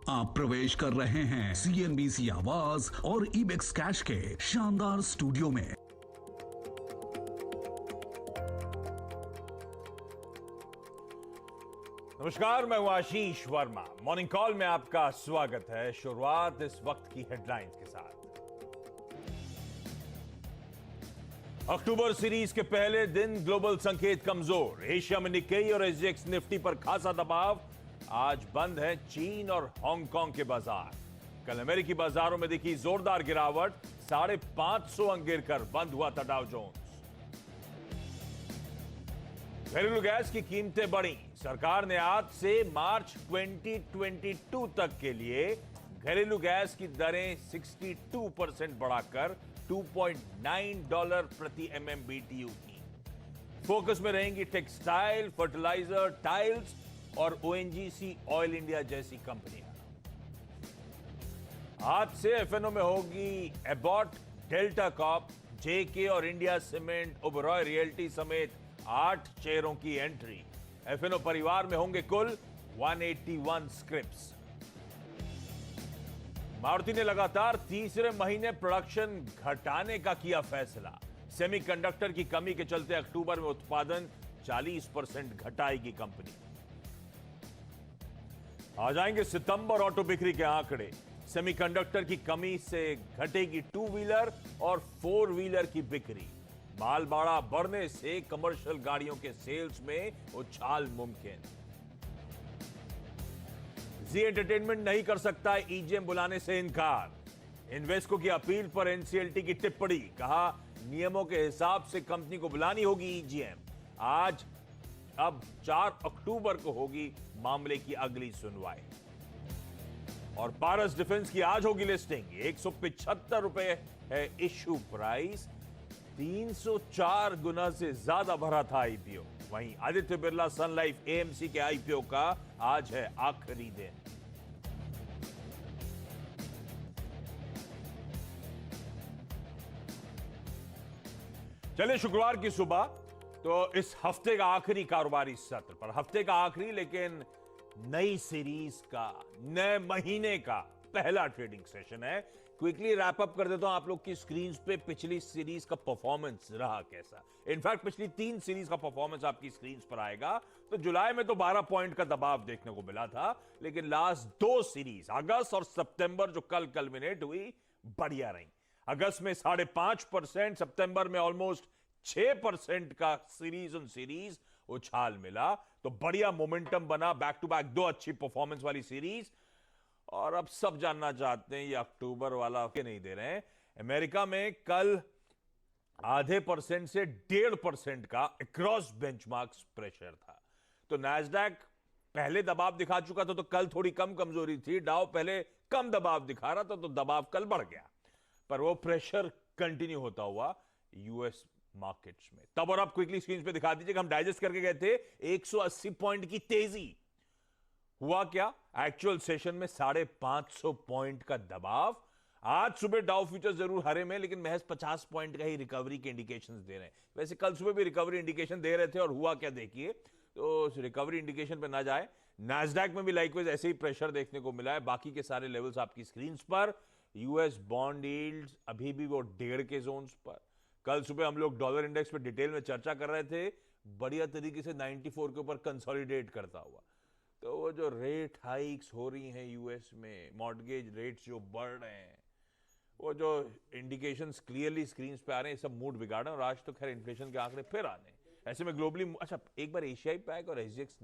आप प्रवेश कर रहे हैं सीएनबीसी आवाज और इबेक्स कैश के शानदार स्टूडियो में। नमस्कार, मैं हूं आशीष वर्मा। मॉर्निंग कॉल में आपका स्वागत है। शुरुआत इस वक्त की हेडलाइंस के साथ। अक्टूबर सीरीज के पहले दिन ग्लोबल संकेत कमजोर। एशिया में निक्केई और एसजीएक्स निफ्टी पर खासा दबाव। आज बंद है चीन और हांगकांग के बाजार। कल अमेरिकी बाजारों में दिखी जोरदार गिरावट। 550 अंक गिरकर बंद हुआ था डाउ जोन्स। घरेलू गैस की कीमतें बढ़ी। सरकार ने आज से मार्च 2022 तक के लिए घरेलू गैस की दरें 62% बढ़ाकर $2.9 प्रति MMBTU की। फोकस में रहेंगी टेक्सटाइल, फर्टिलाइजर, टाइल्स और ONGC ऑयल इंडिया जैसी कंपनियां। आज से एफएनओ में होगी एबॉट, डेल्टा कॉप, जेके और इंडिया सीमेंट, ओबरॉय रियल्टी समेत 8 शेयरों की एंट्री। एफएनओ परिवार में होंगे कुल 181 स्क्रिप्ट्स। मारुति ने लगातार तीसरे महीने प्रोडक्शन घटाने का किया फैसला। सेमीकंडक्टर की कमी के चलते अक्टूबर में उत्पादन 40% घटाएगी कंपनी। आ जाएंगे सितंबर ऑटो बिक्री के आंकड़े। सेमीकंडक्टर की कमी से घटेगी 2 व्हीलर और 4 व्हीलर की बिक्री। मालभाड़ा बढ़ने से कमर्शियल गाड़ियों के सेल्स में उछाल मुमकिन। जी एंटरटेनमेंट नहीं कर सकता ईजीएम बुलाने से इनकार। इन्वेस्को की अपील पर एनसीएलटी की टिप्पणी। कहा नियमों के हिसाब से कंपनी को बुलानी होगी ईजीएम। अब 4 अक्टूबर को होगी मामले की अगली सुनवाई। और पारस डिफेंस की आज होगी लिस्टिंग। 175 रुपए है इश्यू प्राइस। 304 गुना से ज्यादा भरा था आईपीओ। वहीं आदित्य बिरला सन लाइफ एएमसी के आईपीओ का आज है आखिरी दिन। चलिए शुक्रवार की सुबह तो इस हफ्ते का आखिरी कारोबारी सत्र पर, हफ्ते का आखिरी लेकिन नई सीरीज का, नए महीने का पहला ट्रेडिंग सेशन है। क्विकली रैप अप कर देता हूं आप लोग की स्क्रीन पे पिछली सीरीज का परफॉर्मेंस रहा कैसा। इनफैक्ट पिछली 3 सीरीज का परफॉर्मेंस आपकी स्क्रीन पर आएगा। तो जुलाई में तो 12 पॉइंट का दबाव देखने को मिला था, लेकिन लास्ट 2 सीरीज अगस्त और सितंबर जो कल कल्मिनेट हुई, बढ़िया रही। अगस्त में 5.5%, सितंबर में ऑलमोस्ट 6% का सीरीज ऑन सीरीज उछाल मिला। तो बढ़िया मोमेंटम बना, बैक टू बैक 2 अच्छी परफॉर्मेंस वाली सीरीज। और अब सब जानना चाहते हैं ये अक्टूबर वाला के नहीं दे रहे हैं। अमेरिका में कल 0.5% से 1.5% का अक्रॉस बेंचमार्क्स प्रेशर था। तो नैस्डैक पहले दबाव दिखा चुका था, तो कल थोड़ी कम कमजोरी थी। डाउ पहले कम दबाव दिखा रहा था, तो दबाव कल बढ़ गया। पर वो प्रेशर कंटिन्यू होता हुआ यूएस मार्केट्स में। तब और आप क्विकली स्क्रीन पे दिखा दीजिए। हम डाइजेस्ट करके गए थे 180 पॉइंट की तेजी। हुआ क्या? एक्चुअल सेशन में 550 पॉइंट का दबाव। आज सुबह डाउ फ्यूचर्स जरूर हरे में, लेकिन महज 50 पॉइंट का ही रिकवरी के इंडिकेशंस दे रहे हैं। वैसे कल सुबह भी रिकवरी इंडिकेशन दे रहे थे, और हुआ क्या देखिए। तो रिकवरी इंडिकेशन पे ना जाए। नैस्डैक में भी लाइकवाइज ऐसे ही प्रेशर देखने को मिला है। बाकी के सारे लेवल्स आपकी स्क्रीन पर। यूएस बॉन्ड यील्ड्स अभी भी वो 1.5 के जोन पर। कल सुबह हम लोग डॉलर इंडेक्स पे डिटेल में चर्चा कर रहे थे, बढ़िया तरीके से 94 के ऊपर कंसोलिडेट करता हुआ। तो वो जो रेट हाइक्स हो रही हैं यूएस में, मॉर्गेज रेट्स जो बढ़ रहे हैं, वो जो इंडिकेशंस क्लियरली स्क्रीन पे आ रहे हैं, सब मूड बिगाड़ रहे हैं। और आज तो खैर इन्फ्लेशन के आंकड़े फिर आने। ऐसे में ग्लोबली, अच्छा एक बार एशियाई पैक और एसजीएक्स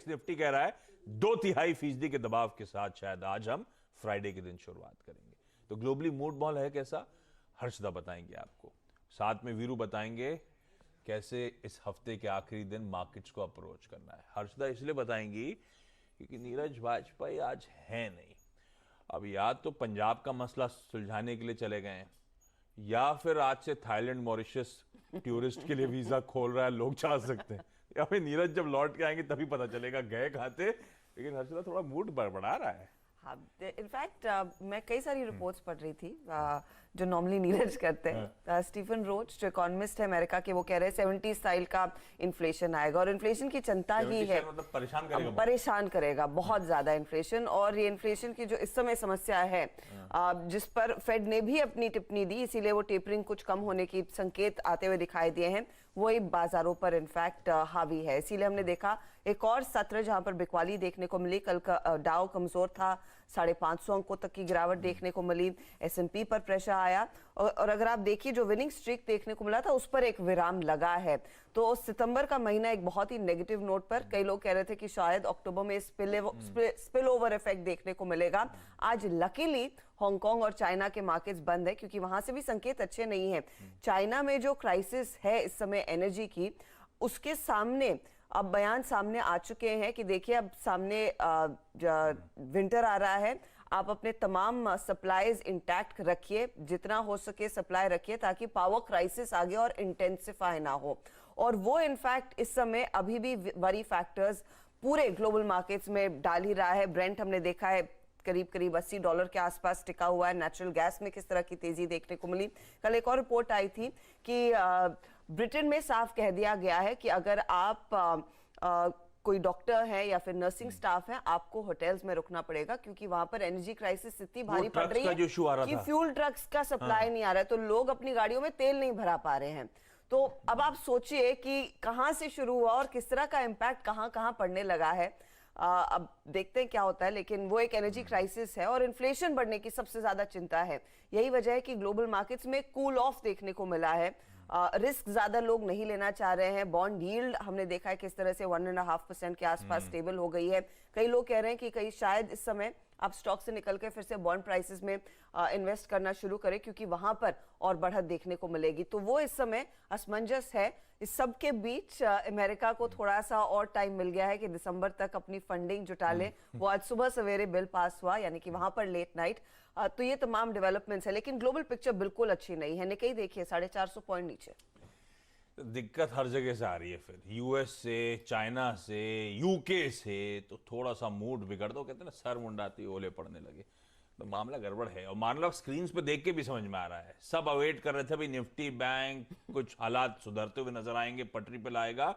निफ्टी कह रहा है 2/3% के दबाव के साथ शायद आज हम फ्राइडे के दिन शुरुआत करेंगे। तो ग्लोबली मूड बॉल है कैसा, हर्षदा बताएंगे आपको। साथ में वीरू बताएंगे कैसे इस हफ्ते के आखिरी दिन मार्केट्स को अप्रोच करना है। हर्षदा इसलिए बताएंगी क्योंकि नीरज वाजपेयी आज है नहीं। अब या तो पंजाब का मसला सुलझाने के लिए चले गए हैं, या फिर आज से थाईलैंड मॉरिशस टूरिस्ट के लिए वीजा खोल रहा है, लोग जा सकते हैं। या फिर नीरज जब लौट के आएंगे तभी पता चलेगा गए खाते। लेकिन हर्षदा थोड़ा मूड बड़बड़ा रहा है। हाँ, इनफैक्ट मैं कई सारी रिपोर्ट्स पढ़ रही थी जो नॉर्मली नीरज करते हैं, स्टीफन रोच जो इकोनॉमिस्ट है अमेरिका के, वो कह रहे हैं 70 स्टाइल का इन्फ्लेशन आएगा और इन्फ्लेशन की चिंता ही है, मतलब परेशान करेगा बहुत ज्यादा इन्फ्लेशन। और ये इन्फ्लेशन की जो इस समय समस्या है, जिस पर फेड ने भी अपनी टिप्पणी दी, इसीलिए वो टेपरिंग कुछ कम होने की संकेत आते हुए दिखाई दिए हैं, वही बाजारों पर इनफैक्ट हावी है। इसीलिए हमने देखा एक और सत्र जहां पर बिकवाली देखने को मिली। कल का डाउ कमजोर था, 550 अंकों तक की गिरावट देखने को मिली। S&P पर प्रेशर आया और अगर आप देखिए जो विनिंग स्ट्रीक देखने को मिला था उस पर एक विराम लगा है। तो सितंबर का महीना एक बहुत ही नेगेटिव नोट पर, कई लोग कह रहे थे कि शायद अक्टूबर में स्पिल ओवर इफेक्ट देखने को मिलेगा। आज लकीली हांगकांग और चाइना के मार्केट्स बंद है, क्योंकि वहां से भी संकेत अच्छे नहीं है। चाइना में जो क्राइसिस है इस समय एनर्जी की, उसके सामने अब बयान सामने आ चुके हैं कि देखिए अब सामने विंटर आ रहा है, आप अपने तमाम सप्लाईज इंटैक्ट रखिए, जितना हो सके सप्लाई रखिए, ताकि पावर क्राइसिस आगे और इंटेंसिफाई ना हो। और वो इनफैक्ट इस समय अभी भी वरी फैक्टर्स पूरे ग्लोबल मार्केट्स में डाल ही रहा है। ब्रेंट हमने देखा है करीब करीब $80 के आसपास टिका हुआ है। नेचुरल गैस में किस तरह की तेजी देखने को मिली। कल एक और रिपोर्ट आई थी कि ब्रिटेन में साफ कह दिया गया है कि अगर आप कोई डॉक्टर है या फिर नर्सिंग स्टाफ है, आपको होटल्स में रुकना पड़ेगा, क्योंकि वहां पर एनर्जी क्राइसिस इतनी भारी पड़ रही है कि फ्यूल ट्रक्स का सप्लाई नहीं आ रहा है, तो लोग अपनी गाड़ियों में तेल नहीं भरा पा रहे हैं। तो अब आप सोचिए कि कहां से शुरू हुआ और किस तरह का इम्पैक्ट कहां कहां पड़ने लगा है। अब देखते हैं क्या होता है, लेकिन वो एक एनर्जी क्राइसिस है और इन्फ्लेशन बढ़ने की सबसे ज्यादा चिंता है। यही वजह है कि ग्लोबल मार्केट्स में कूल ऑफ देखने को मिला है। रिस्क ज्यादा लोग नहीं लेना चाह रहे हैं। बॉन्ड यील्ड हमने देखा है किस तरह से 1.5% के आसपास स्टेबल हो गई है। कई लोग कह रहे हैं कि कई शायद इस समय आप स्टॉक से निकल के फिर से बॉन्ड प्राइसेस में इन्वेस्ट करना शुरू करें, क्योंकि वहां पर और बढ़त देखने को मिलेगी। तो वो इस समय असमंजस है। इस सब के बीच अमेरिका को थोड़ा सा और टाइम मिल गया है कि दिसंबर तक अपनी फंडिंग जुटा ले। वो आज सुबह सवेरे बिल पास हुआ, यानी कि वहां पर लेट नाइट। तो ये तमाम डेवलपमेंट्स है, लेकिन ग्लोबल पिक्चर बिल्कुल अच्छी नहीं है। निकेई देखिए 450 पॉइंट नीचे। दिक्कत हर जगह से आ रही है, फिर यूएस से, चाइना से, यूके से, तो थोड़ा सा मूड बिगड़ दो, कहते हैं ना सर मुंडाती ओले पड़ने लगे, तो मामला गड़बड़ है। और मान लो स्क्रीन पे देख के भी समझ में आ रहा है, सब अवेट कर रहे थे भाई निफ्टी बैंक कुछ हालात सुधरते हुए नजर आएंगे, पटरी पे लाएगा,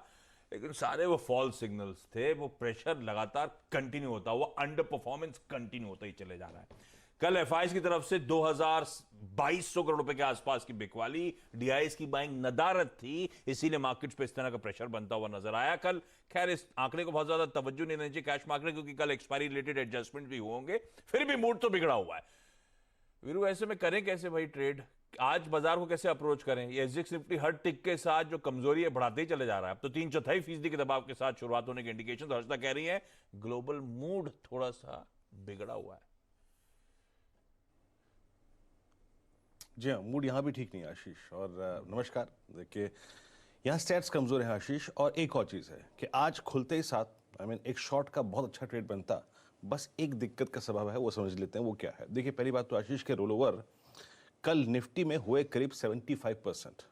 लेकिन सारे वो फॉल्स सिग्नल्स थे। वो प्रेशर लगातार कंटिन्यू होता हुआ, अंडर परफॉर्मेंस कंटिन्यू होता ही चले जा रहा है। कल एफआईएस की तरफ से 2200 करोड़ रुपए के आसपास की बिकवाली, डीआईएस की बाइंग नदारत थी, इसीलिए मार्केट्स पे इस तरह का प्रेशर बनता हुआ नजर आया कल। खैर इस आंकड़े को बहुत ज्यादा तवज्जो नहीं देनी चाहिए कैश मार्केट, क्योंकि कल एक्सपायरी रिलेटेड एडजस्टमेंट भी होंगे, फिर भी मूड तो बिगड़ा हुआ है। वीरू ऐसे में करें कैसे भाई ट्रेड? आज बाजार को कैसे अप्रोच करें? ये एसजीएक्स निफ्टी हर टिक के साथ जो कमजोरी है बढ़ाते ही चले जा रहा है। अब तो 3/4% के दबाव के साथ शुरुआत होने के इंडिकेशन तो हर्षदा कह रही है ग्लोबल मूड थोड़ा सा बिगड़ा हुआ है। जी हाँ, मूड यहाँ भी ठीक नहीं है आशीष। और नमस्कार। देखिए यहाँ स्टैट्स कमज़ोर है आशीष, और एक और चीज़ है कि आज खुलते ही साथ एक शॉर्ट का बहुत अच्छा ट्रेड बनता, बस एक दिक्कत का सबब है, वो समझ लेते हैं वो क्या है। देखिए पहली बात तो आशीष के रोल ओवर कल निफ्टी में हुए करीब 75%,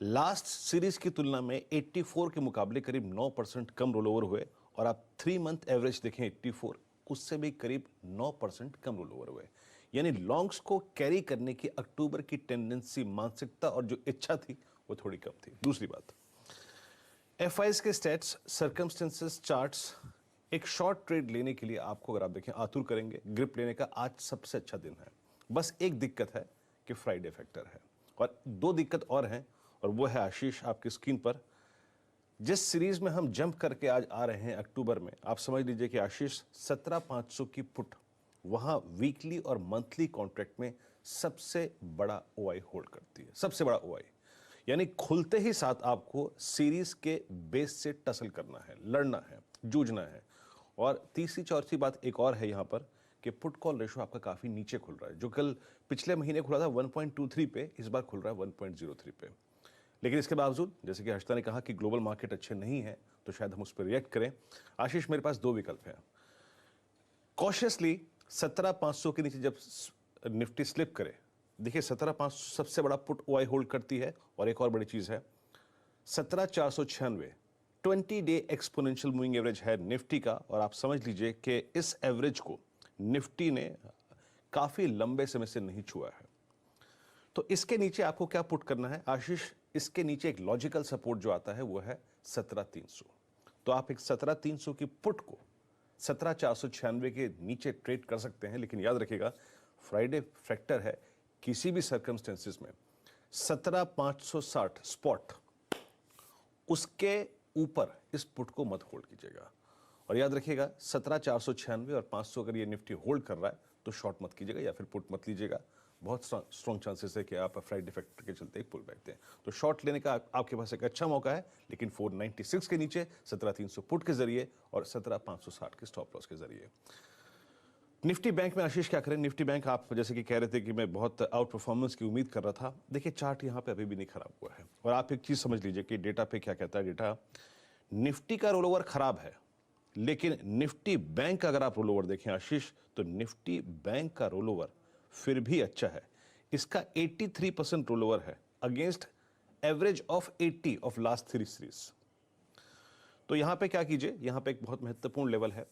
लास्ट सीरीज की तुलना में 84 के मुकाबले करीब 9% कम रोल ओवर हुए। और आप 3 मंथ एवरेज देखें 84, उससे भी करीब 9% कम रोल ओवर हुए। यानी लॉन्ग्स को कैरी करने की अक्टूबर की टेंडेंसी, मानसिकता और जो इच्छा थी वो थोड़ी कम थी। दूसरी बात, एफआईएस के स्टैट्स, सर्कमस्टेंसेस, चार्ट्स एक शॉर्ट ट्रेड लेने के लिए आपको अगर आप देखें आतुर करेंगे। ग्रिप लेने का आज सबसे अच्छा दिन है। बस एक दिक्कत है कि फ्राइडे फैक्टर है, और 2 दिक्कत और हैं, और वो है आशीष आपकी स्क्रीन पर। जिस सीरीज में हम जंप करके आज आ रहे हैं अक्टूबर में, आप समझ लीजिए कि आशीष 17,500 की पुट वहां वीकली और मंथली कॉन्ट्रैक्ट में सबसे बड़ा ओआई होल्ड करती है, सबसे बड़ा ओआई। यानी खुलते ही साथ आपको सीरीज के बेस से टसल करना है, लड़ना है, जूझना है। और तीसरी चौथी बात एक और है यहाँ पर कि पुट कॉल रेशो आपका काफी नीचे खुल रहा है। जो कल पिछले महीने खुला था 1.23 पे, इस बार खुल रहा है 1.03 पे। लेकिन इसके बावजूद जैसे कि हर्षदा ने कहा कि ग्लोबल मार्केट अच्छे नहीं है, तो शायद हम उस पर रिएक्ट करें। आशीष मेरे पास 2 विकल्प हैं। कॉशियसली 17,500 के नीचे जब निफ्टी स्लिप करे, देखिए 17,500 सबसे बड़ा पुट ओआई होल्ड करती है। और एक और बड़ी चीज है 17,496 20 डे एक्सपोनेंशियल मूविंग एवरेज है निफ्टी का। और आप समझ लीजिए कि इस एवरेज को निफ्टी ने काफी लंबे समय से नहीं छुआ है। तो इसके नीचे आपको क्या पुट करना है आशीष? इसके नीचे एक लॉजिकल सपोर्ट जो आता है वो है 17,300। तो आप एक 17,300 की पुट को 17,496 के नीचे ट्रेड कर सकते हैं, लेकिन याद रखिएगा फ्राइडे फैक्टर है, किसी भी सर्कमस्टेंसेस में 17,560 स्पॉट उसके ऊपर इस पुट को मत होल्ड कीजिएगा। और याद रखिएगा 17,496 और 500 अगर ये निफ्टी होल्ड कर रहा है तो शॉर्ट मत कीजिएगा या फिर पुट मत लीजिएगा। बहुत स्ट्रॉन्ग चांसेस है कि आप फ्राइडे फैक्टर के चलते एक पुल बैक दें, तो शॉर्ट लेने का आपके पास एक अच्छा मौका है, लेकिन 496 के नीचे 17,300 पुट के जरिए और 17,560 के स्टॉप लॉस के जरिए। निफ्टी बैंक में आशीष क्या करें? निफ्टी बैंक आप जैसे कि कह रहे थे कि मैं बहुत आउट परफॉर्मेंस की उम्मीद कर रहा था, देखिए चार्ट यहाँ पे अभी भी नहीं खराब हुआ है। और आप एक चीज समझ लीजिए कि डेटा पे क्या कहता है डेटा, निफ्टी का रोल ओवर खराब है, लेकिन निफ्टी बैंक का अगर आप रोल ओवर देखें आशीष, तो निफ्टी बैंक का रोल ओवर फिर भी अच्छा है। इसका 83% रोल ओवर है against average of 80 of last 3 series. तो यहां पे क्या कीजिए, यहां पे एक बहुत महत्वपूर्ण लेवल है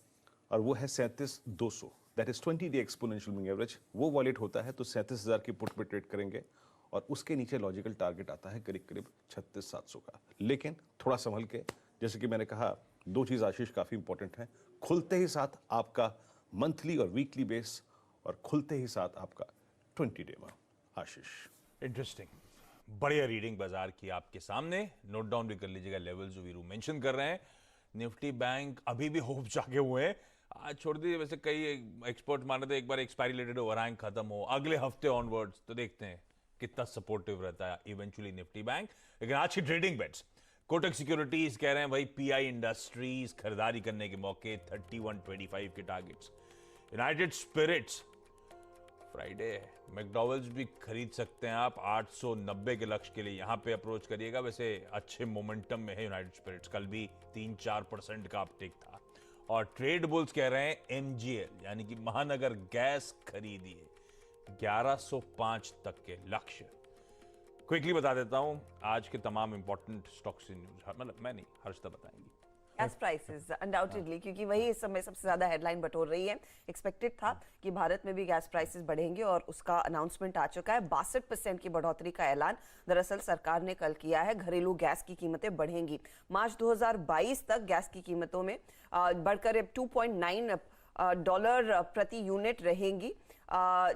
और वो है 37,200, that is 20 day exponential moving average. वो वॉलेट होता है तो 37,000 की पुट पे ट्रेड करेंगे और उसके नीचे लॉजिकल टारगेट आता है करीब करीब 36,700 का। लेकिन थोड़ा संभल के, जैसे कि मैंने कहा, दो चीज आशीष काफी इंपॉर्टेंट है, खुलते ही साथ आपका मंथली और वीकली बेस और खुलते ही साथ आपका 20 डे में। आशीष इंटरेस्टिंग, बढ़िया रीडिंग बाजार की आपके सामने, नोट डाउन भी कर लीजिएगा लेवल्स जो वीरू मेंशन कर रहे हैं। निफ्टी बैंक अभी भी होप जागे हुए हैं, आज छोड़ दीजिए, वैसे कई एक्सपर्ट मान रहे थे एक बार एक्सपायरी रिलेटेड ओवरहैंग खत्म हो अगले हफ्ते ऑनवर्ड्स, तो देखते हैं कितना सपोर्टिव रहता है इवेंचुअली निफ्टी बैंक। लेकिन आज की ट्रेडिंग बेट्स, कोटक सिक्योरिटीज कह रहे हैं भाई पीआई इंडस्ट्रीज खरीदारी करने के मौके 3125 के टारगेट्स। यूनाइटेड स्पिरिट्स फ्राइडे है, मैकडॉवेल्स भी खरीद सकते हैं आप 890 के लक्ष्य के लिए, यहां पे अप्रोच करिएगा। वैसे अच्छे मोमेंटम में है यूनाइटेड स्पिरिट्स, कल भी 3-4% का अपटेक था। और ट्रेड बुल्स कह रहे हैं एमजीएल यानी कि महानगर गैस खरीदिए 1105 तक के लक्ष्य। क्विकली बता देता हूं आज के तमाम इंपॉर्टेंट स्टॉक्स की न्यूज, मतलब मैं नहीं, हर्षिता बताएंगी। गैस प्राइसेस अनडाउटेडली, क्योंकि वही इस समय सबसे ज्यादा हेडलाइन बटोर रही है। एक्सपेक्टेड था कि भारत में भी गैस प्राइसेस बढ़ेंगे और उसका अनाउंसमेंट आ चुका है। 62% की बढ़ोतरी का ऐलान दरअसल सरकार ने कल किया है। घरेलू गैस की कीमतें बढ़ेंगी। मार्च 2022 तक गैस की कीमतों में बढ़कर $2.9 प्रति यूनिट रहेंगी।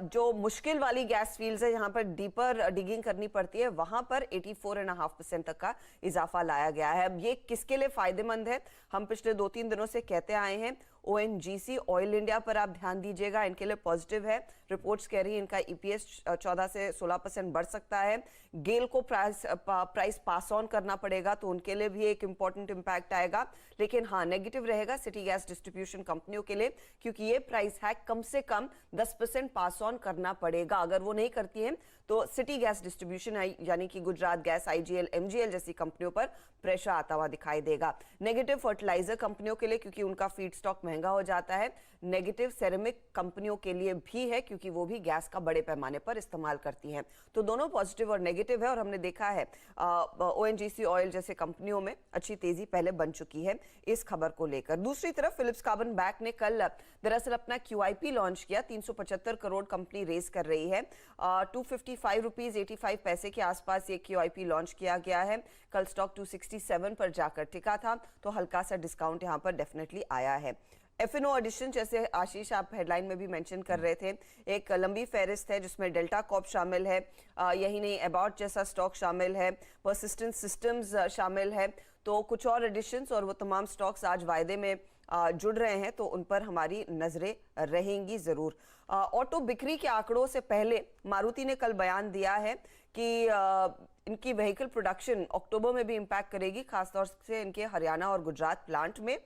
जो मुश्किल वाली गैस फील्ड्स है, जहां पर डीपर डिगिंग करनी पड़ती है, वहां पर 84.5% तक का इजाफा लाया गया है। ये किसके लिए फायदेमंद है? हम पिछले 2-3 दिनों से कहते आए हैं, ओएनजीसी, ऑयल इंडिया पर आप ध्यान दीजिएगा, इनके लिए पॉजिटिव है। रिपोर्ट्स कह रही है इनका ईपीएस 14 से 16% बढ़ सकता है। गेल को प्राइस पास ऑन करना पड़ेगा, तो उनके लिए भी एक इंपॉर्टेंट इंपैक्ट आएगा। लेकिन हाँ, नेगेटिव रहेगा सिटी गैस डिस्ट्रीब्यूशन कंपनियों के लिए, क्योंकि ये प्राइस हैक कम से कम 10% पास ऑन करना पड़ेगा। अगर वो नहीं करती है तो सिटी गैस डिस्ट्रीब्यूशन यानी कि गुजरात गैस, आईजीएल, एमजीएल जैसी कंपनियों पर प्रेशर आता हुआ दिखाई देगा। नेगेटिव फर्टिलाइजर कंपनियों के लिए, क्योंकि उनका फीड स्टॉक महंगा हो जाता है। नेगेटिव सेरेमिक कंपनियों के लिए भी है, क्योंकि वो भी गैस का बड़े पैमाने पर इस्तेमाल करती हैं। तो दोनों पॉजिटिव और नेगेटिव है, और हमने देखा है ओएनजीसी, ऑयल जैसे कंपनियों में अच्छी तेजी पहले बन चुकी है इस खबर को लेकर। दूसरी तरफ फिलिप्स कार्बन बैंक ने कल दरअसल अपना क्यूआईपी लॉन्च किया। 375 करोड़ कंपनी रेज कर रही है। 255 रुपीज 85 पैसे के आसपास ये क्यूआईपी लॉन्च किया गया है। कल स्टॉक 267 पर जाकर टिका था, तो हल्का सा डिस्काउंट यहां पर डेफिनेटली आया है। एफएनओ एडिशन, जैसे आशीष आप हेडलाइन में भी मेंशन कर रहे थे, एक लंबी फहरिस्त है जिसमें डेल्टा कॉर्प शामिल है, यही नहीं एबॉट जैसा स्टॉक शामिल है, परसिस्टेंट सिस्टम्स शामिल है। तो कुछ और एडिशंस और वो तमाम स्टॉक्स आज वायदे में जुड़ रहे हैं, तो उन पर हमारी नजरें रहेंगी जरूर। ऑटो बिक्री के आंकड़ों से पहले मारुति ने कल बयान दिया है कि इनकी व्हीकल प्रोडक्शन अक्टूबर में भी इंपैक्ट करेगी, खासतौर से इनके हरियाणा और गुजरात प्लांट में।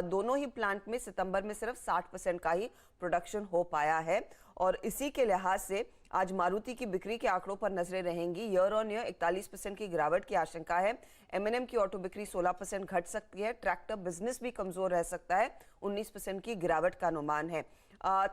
दोनों ही प्लांट में सितंबर में सिर्फ 60% का ही प्रोडक्शन हो पाया है, और इसी के लिहाज से आज मारुति की बिक्री के आंकड़ों पर नजरें रहेंगी। ईयर ऑन ईयर 41% की गिरावट की आशंका है। एमएनएम की ऑटो बिक्री 16% घट सकती है। ट्रैक्टर बिजनेस भी कमजोर रह सकता है, 19% की गिरावट का अनुमान है।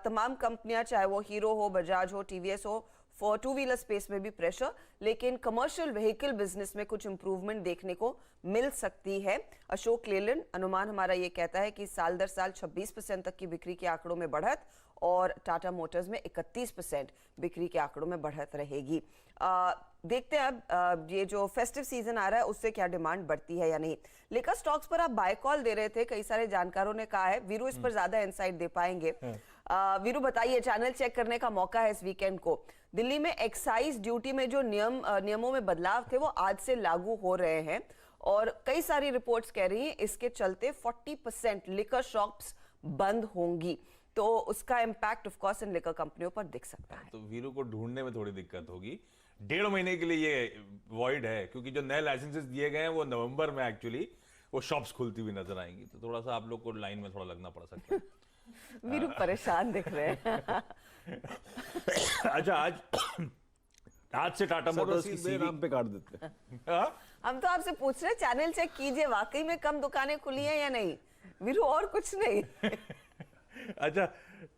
तमाम कंपनियां, चाहे वो हीरो हो, बजाज हो, टीवीएस हो, फॉर टू व्हीलर स्पेस में भी प्रेशर, लेकिन कमर्शियल व्हीकल बिजनेस में कुछ इंप्रूवमेंट देखने को मिल सकती है। अशोक लेलैंड अनुमान हमारा ये कहता है कि साल दर साल 26% तक की बिक्री के आंकड़ों में बढ़त, और टाटा मोटर्स में 31% बिक्री के आंकड़ों में बढ़त रहेगी। देखते हैं अब ये जो फेस्टिव सीजन आ रहा है उससे क्या डिमांड बढ़ती है या नहीं। लेकर स्टॉक्स पर आप बाय कॉल दे रहे थे, कई सारे जानकारों ने कहा है। वीरू इस पर ज्यादा इंसाइट दे पाएंगे। वीरू बताइए, चैनल चेक करने का मौका है इस वीकेंड को। दिल्ली में एक्साइज ड्यूटी में जो नियमों में बदलाव थे वो आज से लागू हो रहे हैं, और कई सारी रिपोर्ट्स कह रही हैं इसके चलते 40% लिकर शॉप्स बंद होंगी, तो उसका impact of course in liquor कंपनियों पर दिख सकता है। तो वीरू को ढूंढने में थोड़ी दिक्कत होगी। 1.5 महीने के लिए ये वॉइड है, क्योंकि जो नए लाइसेंसेस दिए गए हैं वो नवंबर में एक्चुअली वो शॉप्स खुलती हुई नजर आएंगी, तो थोड़ा सा आप लोग को लाइन में थोड़ा लगना पड़ सकता है। वीरू परेशान दिख रहे हैं। अच्छा, आज से टाटा मोटर्स की सीवी नाम पे काट देते हैं। हाँ? हम तो आपसे पूछ रहे हैं, चैनल चेक कीजिए, वाकई में कम दुकानें खुली हैं या नहीं। वीरू और कुछ नहीं। अच्छा,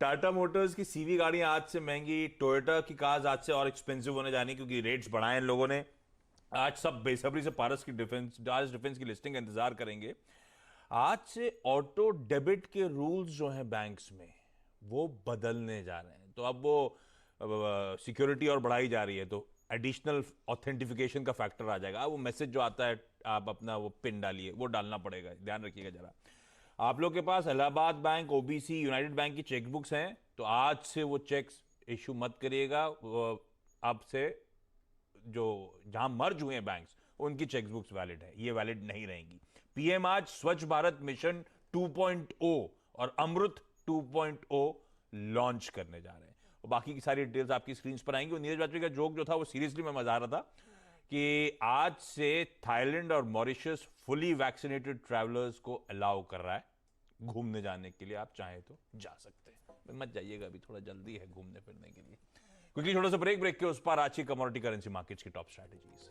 टाटा मोटर्स की सीवी गाड़ियां आज से महंगी, टोयोटा की कार्स आज से और एक्सपेंसिव होने जानी, क्योंकि रेट्स बढ़ाए इन लोगों ने। आज सब बेसब्री से पारस की डिफेंस की लिस्टिंग का इंतजार करेंगे। आज से ऑटो डेबिट के रूल्स जो हैं बैंक्स में वो बदलने जा रहे हैं, तो अब वो सिक्योरिटी और बढ़ाई जा रही है, तो एडिशनल ऑथेंटिफिकेशन का फैक्टर आ जाएगा। वो मैसेज जो आता है, आप अपना वो पिन डालिए, वो डालना पड़ेगा, ध्यान रखिएगा जरा। आप लोग के पास Allahabad bank, OBC, united bank की चेकबुक्स हैं, तो आज से वो चेक्स इशू मत करिएगा। अब से जो जहां मर्ज हुए हैं बैंक्स, उनकी चेकबुक्स वैलिड है, ये वैलिड नहीं रहेंगी। पीएम आज स्वच्छ भारत मिशन 2.0 और अमृत 2.0 लॉन्च करने जा रहे हैं, और बाकी की सारी डिटेल्स आपकी स्क्रीन पर आएंगी। और नीरज बाजपेयी का जोक जो था वो सीरियसली मैं मजा आ रहा था कि आज से थाईलैंड और मॉरिशस फुली वैक्सीनेटेड ट्रैवलर्स को अलाउ कर रहा है घूमने जाने के लिए। आप चाहें तो जा सकते हैं, मत जाइएगा, अभी थोड़ा जल्दी है घूमने फिरने के लिए। क्योंकि थोड़ा सा ब्रेक के उस पर आज की कमोडिटी करेंसी मार्केट्स की टॉप स्ट्रैटेजीज।